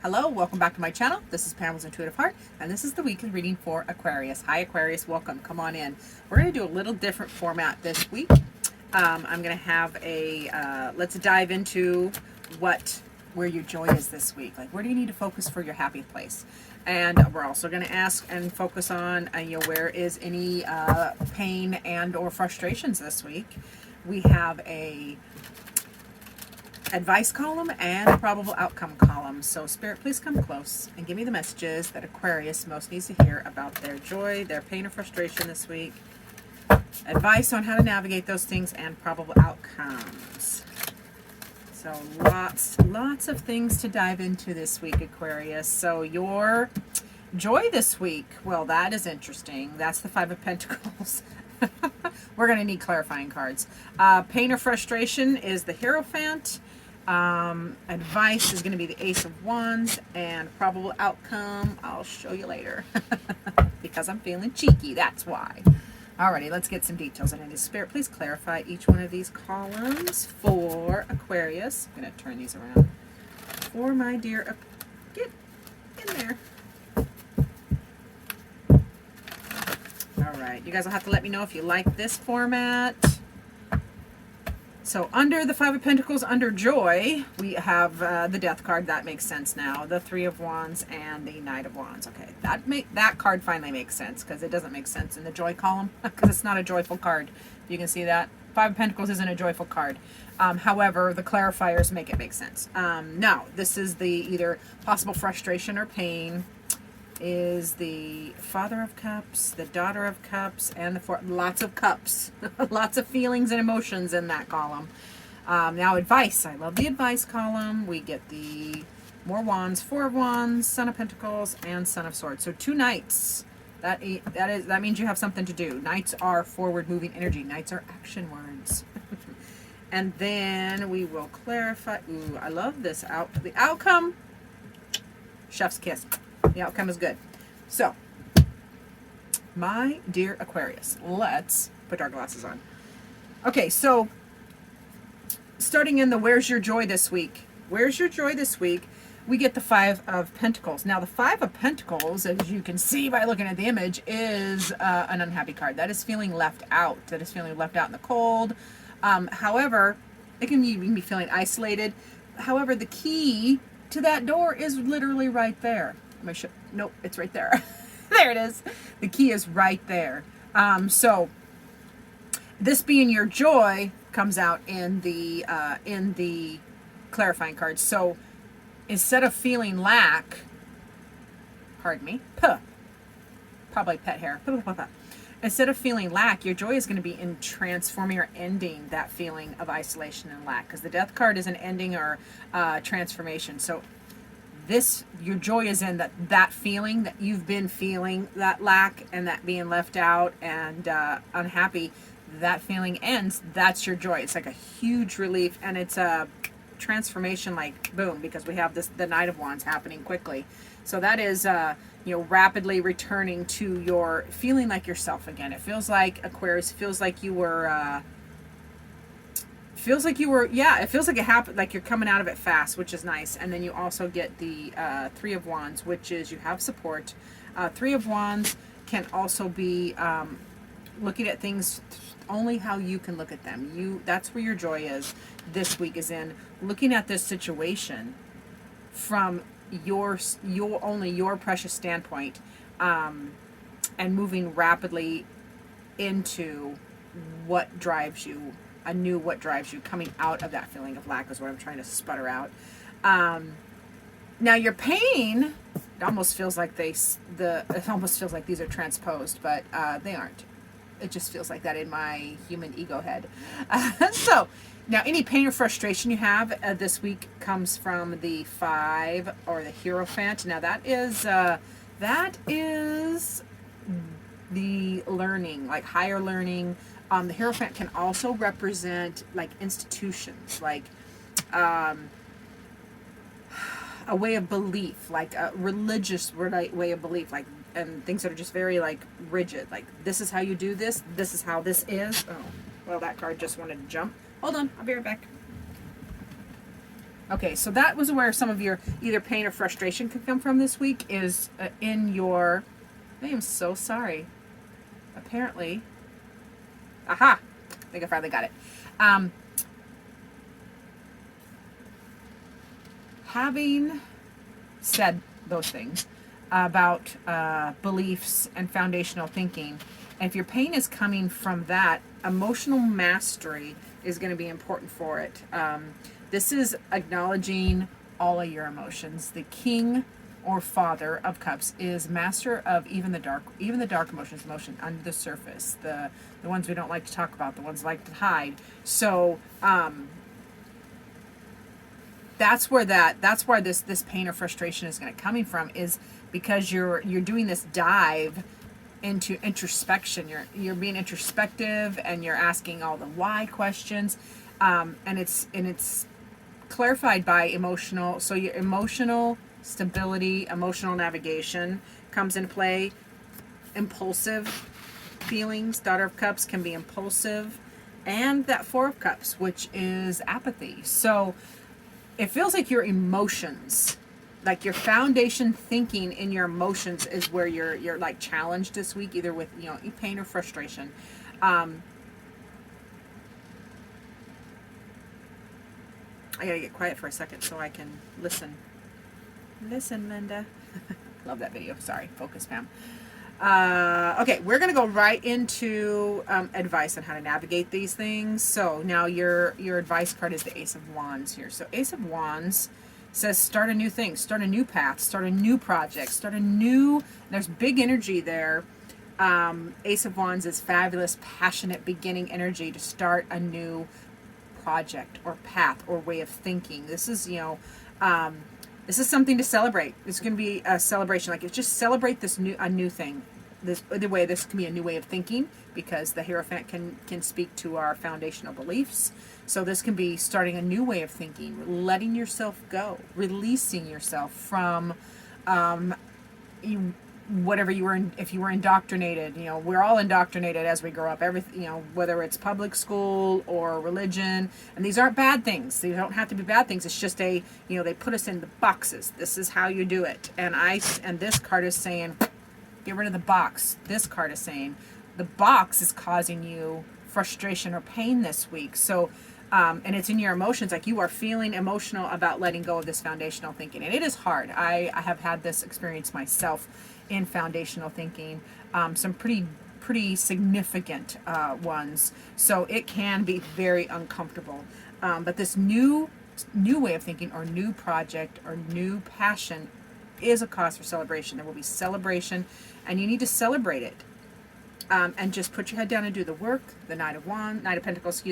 Hello, welcome back to my channel. This is Pamela's Intuitive Heart, and this is the weekly reading for Aquarius. Hi Aquarius, welcome, come on in. We're going to do a little different format this week. I'm going to have a, let's dive into where your joy is this week. Like, where do you need to focus for your happy place? And we're also going to ask and focus on, where is any pain and or frustrations this week. We have a advice column and a probable outcome column. So Spirit, please come close and give me the messages that Aquarius most needs to hear about their joy, their pain or frustration this week, advice on how to navigate those things, and probable outcomes. So lots of things to dive into this week, Aquarius. So your joy this week, well, that is interesting. That's the Five of Pentacles. We're going to need clarifying cards. Pain or frustration is the Hierophant. Advice is going to be the Ace of Wands, and probable outcome I'll show you later because I'm feeling cheeky, that's why. Alrighty, let's get some details in it. Spirit, please clarify each one of these columns for Aquarius. I'm going to turn these around for my dear. Get in there. Alright, you guys will have to let me know if you like this format. So under the Five of Pentacles, under joy, we have the Death card. That makes sense now. The Three of Wands and the Knight of Wands. Okay, that card finally makes sense, because it doesn't make sense in the joy column because it's not a joyful card. You can see that. Five of Pentacles isn't a joyful card. However, the clarifiers make it make sense. Now, this is the either possible frustration or pain. Is the Father of Cups, the Daughter of Cups, and the Four. Lots of cups. Lots of feelings and emotions in that column. Now advice. I love the advice column. We get the more Wands, Four of Wands, Son of Pentacles, and Son of Swords. So two Knights. That means you have something to do. Knights are forward moving energy. Knights are action words. And then we will clarify. Ooh, I love this the outcome. Chef's kiss. The outcome is good. So, my dear Aquarius, let's put our glasses on. Okay, so starting in the Where's Your Joy this week? Where's your joy this week? We get the Five of Pentacles. Now, the Five of Pentacles, as you can see by looking at the image, is an unhappy card. That is feeling left out. That is feeling left out in the cold. However, it can even be feeling isolated. However, the key to that door is literally right there. Nope, it's right there. There it is. The key is right there. So this being your joy comes out in the clarifying cards. So instead of feeling lack, pardon me, probably pet hair. Instead of feeling lack, your joy is going to be in transforming or ending that feeling of isolation and lack, because the Death card is an ending or transformation. So your joy is in that feeling that you've been feeling, that lack and that being left out and unhappy. That feeling ends. That's your joy. It's like a huge relief, and it's a transformation, like boom, because we have the Knight of Wands happening quickly. So that is rapidly returning to your feeling like yourself again. It feels like, Aquarius, feels like you were it feels like it happened, like you're coming out of it fast, which is nice. And then you also get the Three of Wands, which is you have support. Three of Wands can also be looking at things only how you can look at them. That's where your joy is this week, is in looking at this situation from your precious standpoint, and moving rapidly into what drives you. What drives you, coming out of that feeling of lack is what I'm trying to sputter out. Now your pain, it almost feels like these are transposed, but they aren't. It just feels like that in my human ego head. So now any pain or frustration you have this week comes from the Five or the Hierophant. Now that is the learning, like higher learning. The Hierophant can also represent like institutions, like a way of belief, like a religious way of belief, like, and things that are just very like rigid, like this is how you do this, this is how this is. Oh, well, that card just wanted to jump. Hold on, I'll be right back. Okay, so that was where some of your either pain or frustration could come from this week is in your... I am so sorry. Apparently... Aha! I think I finally got it. Having said those things about beliefs and foundational thinking, and if your pain is coming from that, emotional mastery is going to be important for it. This is acknowledging all of your emotions. The King or Father of Cups is master of even the dark emotions, emotion under the surface, the ones we don't like to talk about, the ones we like to hide. So that's where this pain or frustration is going to coming from, is because you're doing this dive into introspection. You're being introspective and you're asking all the why questions, and it's clarified by emotional. So your emotional stability, emotional navigation comes into play. Impulsive feelings, Daughter of Cups can be impulsive, and that Four of Cups, which is apathy. So it feels like your emotions, like your foundation thinking in your emotions, is where you're like challenged this week, either with pain or frustration. I gotta get quiet for a second so I can listen. Listen, Linda. Love that video. Sorry, focus, Pam. Okay, we're gonna go right into advice on how to navigate these things. So now your advice card is the Ace of Wands here. So Ace of Wands says start a new thing, start a new path, start a new project, there's big energy there. Ace of Wands is fabulous, passionate, beginning energy to start a new project or path or way of thinking. This is something to celebrate. It's going to be a celebration. Like, it's just celebrate a new thing. This can be a new way of thinking, because the Hierophant can speak to our foundational beliefs. So this can be starting a new way of thinking, letting yourself go, releasing yourself from whatever you were in. If you were indoctrinated, we're all indoctrinated as we grow up. Everything, whether it's public school or religion, and these aren't bad things. They don't have to be bad things. It's just they put us in the boxes. This is how you do it. And this card is saying, get rid of the box. This card is saying the box is causing you frustration or pain this week. So, and it's in your emotions. Like, you are feeling emotional about letting go of this foundational thinking, and it is hard. I have had this experience myself in foundational thinking, some pretty significant ones. So it can be very uncomfortable. But this new way of thinking, or new project, or new passion, is a cause for celebration. There will be celebration, and you need to celebrate it. And just put your head down and do the work. The Knight of Pentacles,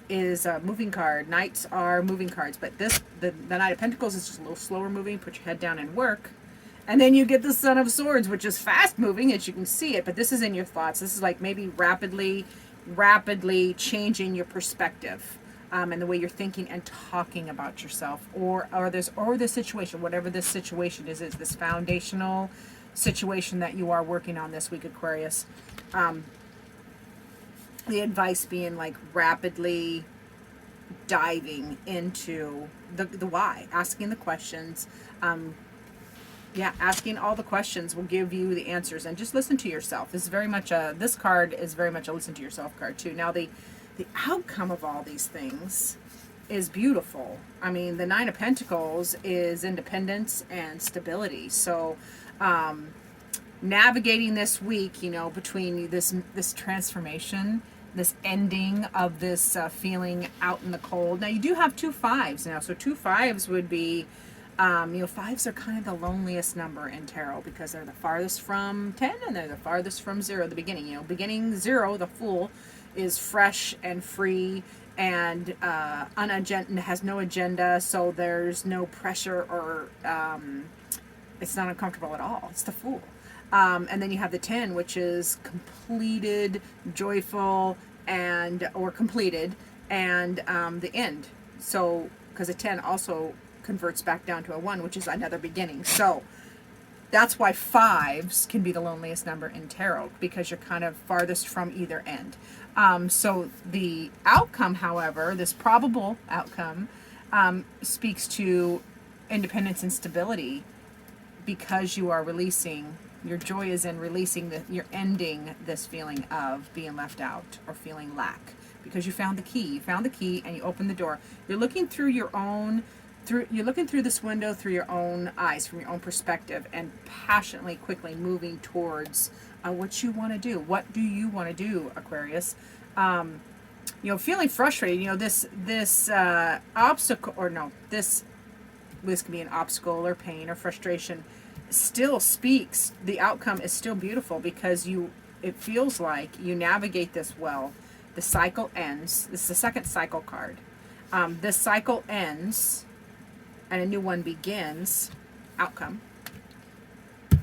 is a moving card. Knights are moving cards, but the Knight of Pentacles is just a little slower moving. Put your head down and work. And then you get the Son of Swords, which is fast moving, as you can see it, but this is in your thoughts. This is like maybe rapidly changing your perspective, and the way you're thinking and talking about yourself, or this situation, whatever this situation is this foundational situation that you are working on this week, Aquarius. The advice being like rapidly diving into the why, asking the questions. Asking all the questions will give you the answers, and just listen to yourself. This card is very much a listen to yourself card too. Now the outcome of all these things is beautiful. I mean, the Nine of Pentacles is independence and stability. So navigating this week, between this transformation, this ending of this feeling out in the cold. Now you do have 2 5s now, so 2 5s would be 5s are kind of the loneliest number in tarot, because they're the farthest from 10 and they're the farthest from 0, the beginning. Beginning 0, the Fool, is fresh and free and unagenda, has no agenda, so there's no pressure, or it's not uncomfortable at all. It's the Fool. And then you have the 10, which is completed, joyful, or completed, and the end. So, because a 10 also converts back down to a 1, which is another beginning. So that's why 5s can be the loneliest number in tarot, because you're kind of farthest from either end. So the outcome, however, this probable outcome, speaks to independence and stability, because you are releasing. Your joy is in releasing you're ending this feeling of being left out or feeling lack, because you found the key. You found the key and you opened the door. You're looking through you're looking through this window through your own eyes, from your own perspective, and passionately, quickly moving towards what you want to do. What do you want to do, Aquarius? Feeling frustrated. This obstacle, or no, this can be an obstacle or pain or frustration, still speaks. The outcome is still beautiful, because it feels like you navigate this well. The cycle ends. This is the second cycle card. This cycle ends and a new one begins. Outcome.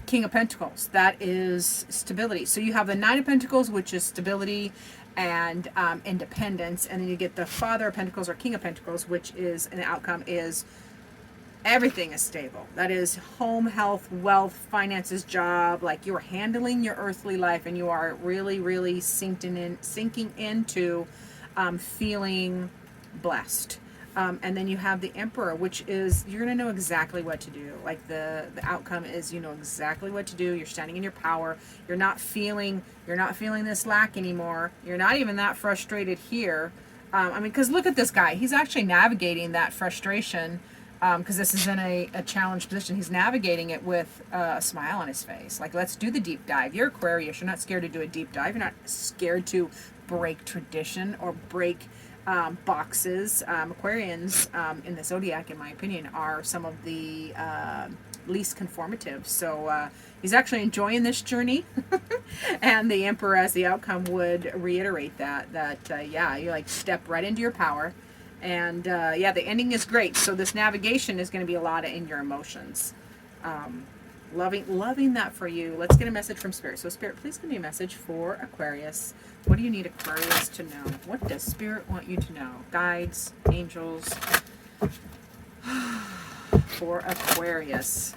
King of Pentacles. That is stability. So you have the Nine of Pentacles, which is stability and independence, and then you get the Father of Pentacles or King of Pentacles, which is, and the outcome is everything is stable. That is home, health, wealth, finances, job. Like, you're handling your earthly life, and you are really, really sinking into feeling blessed. And then you have the Emperor, which is, you're going to know exactly what to do. Like, the outcome is, you know exactly what to do. You're standing in your power. You're not feeling this lack anymore. You're not even that frustrated here. Because look at this guy. He's actually navigating that frustration, because this is in a challenged position. He's navigating it with a smile on his face. Like, let's do the deep dive. You're Aquarius. You're not scared to do a deep dive. You're not scared to break tradition or break boxes. Aquarians in the zodiac, in my opinion, are some of the least conformative. So he's actually enjoying this journey. And the Emperor, as the outcome, would reiterate that you like step right into your power. And the ending is great. So this navigation is going to be a lot in your emotions. Loving that for you. Let's get a message from Spirit. So Spirit, please give me a message for Aquarius. What do you need Aquarius to know? What does Spirit want you to know? Guides, angels, for Aquarius.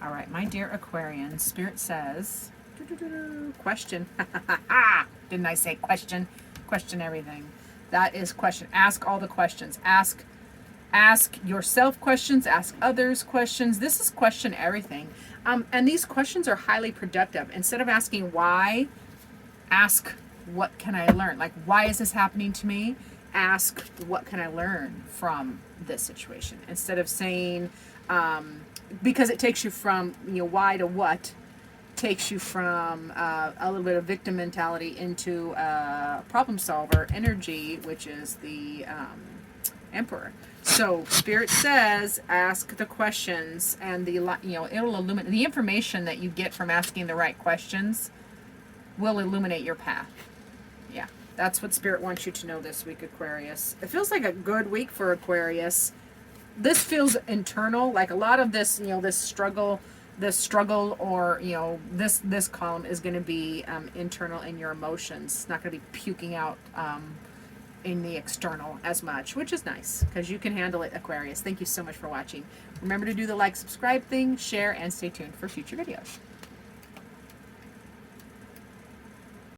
All right, my dear Aquarian, Spirit says, question. Didn't I say question? Question everything. That is question. Ask all the questions. Ask yourself questions. Ask others questions. This is question everything. And these questions are highly productive. Instead of asking why, ask what can I learn? Like, why is this happening to me? Ask what can I learn from this situation? Instead of saying, because it takes you from why to what, takes you from a little bit of victim mentality into problem solver energy, which is the Emperor. So Spirit says, ask the questions, and it'll illuminate the information that you get from asking the right questions. Will illuminate your path. Yeah, that's what Spirit wants you to know this week, Aquarius. It feels like a good week for Aquarius. This feels internal, like a lot of this, this struggle, or this column is going to be internal in your emotions. It's not going to be puking out in the external as much, which is nice because you can handle it, Aquarius. Thank you so much for watching. Remember to do the like, subscribe thing, share, and stay tuned for future videos.